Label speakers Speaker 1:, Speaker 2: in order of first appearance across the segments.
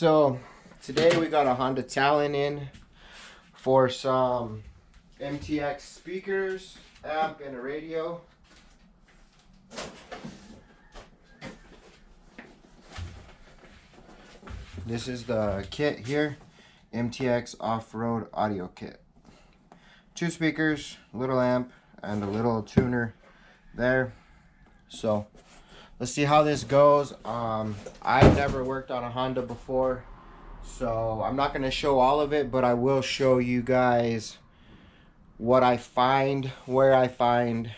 Speaker 1: So today we got a Honda Talon in for some MTX speakers, amp, and a radio. This is the kit here, MTX off-road audio kit. 2 speakers, little amp, and a little tuner there. So let's see how this goes. I've never worked on a Honda before, so I'm not going to show all of it, but I will show you guys what I find, where I find,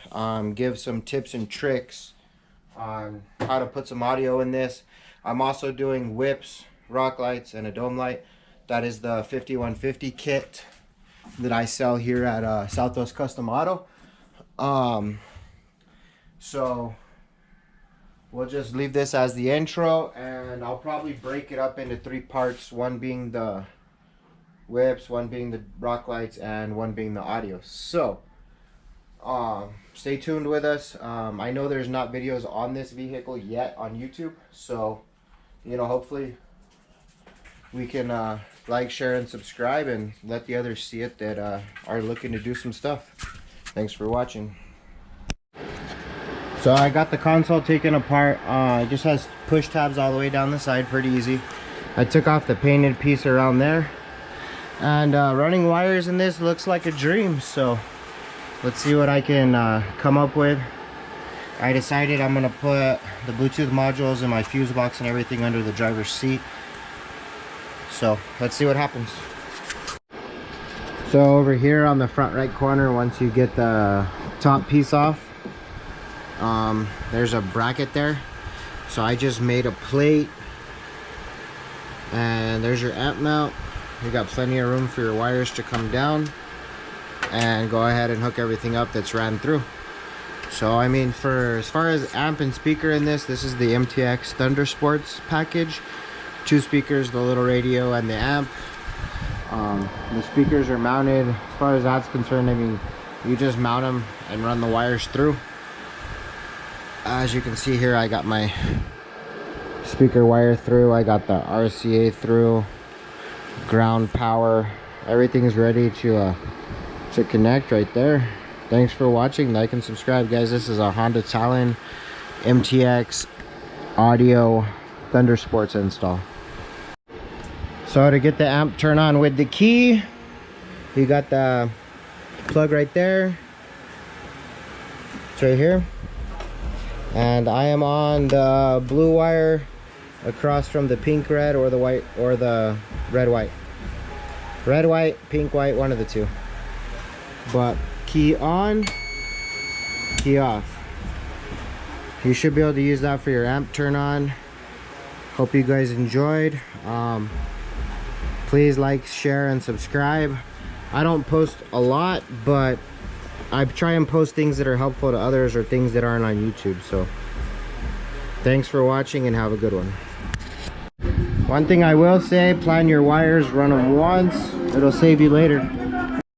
Speaker 1: give some tips and tricks on how to put some audio in this. I'm also doing whips, rock lights, and a dome light. That is the 5150 kit that I sell here at Southwest Custom Auto. So we'll just leave this as the intro, and I'll probably break it up into 3 parts, one being the whips, one being the rock lights, and one being the audio. So stay tuned with us. I know there's not videos on this vehicle yet on YouTube, so hopefully we can like, share, and subscribe, and let the others see it that are looking to do some stuff. Thanks for watching. So I got the console taken apart. It just has push tabs all the way down the side, pretty easy. I took off the painted piece around there, and running wires in this looks like a dream. So let's see what I can come up with. I decided I'm gonna put the Bluetooth modules and my fuse box and everything under the driver's seat. So let's see what happens. So over here on the front right corner, once you get the top piece off, there's a bracket there. So I just made a plate, and there's your amp mount. You got plenty of room for your wires to come down, and go ahead and hook everything up that's ran through. So I mean, for as far as amp and speaker in this is the MTX Thunder Sports package. 2 speakers, the little radio, and the amp. The speakers are mounted. As far as that's concerned, I mean, you just mount them and run the wires through. As you can see here, I got my speaker wire through, I got the RCA through, ground power, everything's ready to connect right there. Thanks for watching. Like and subscribe, guys. This is a Honda Talon MTX audio Thunder Sports install. So to get the amp turned on with the key, you got the plug right there. It's right here. And I am on the blue wire across from the pink red, or the white, or the red white. Red white, pink white, one of the two. But key on, key off. You should be able to use that for your amp turn on. Hope you guys enjoyed. Please like, share, and subscribe. I don't post a lot, but I try and post things that are helpful to others, or things that aren't on YouTube. So thanks for watching, and have a good one. One thing I will say, plan your wires, run them once. It'll save you later.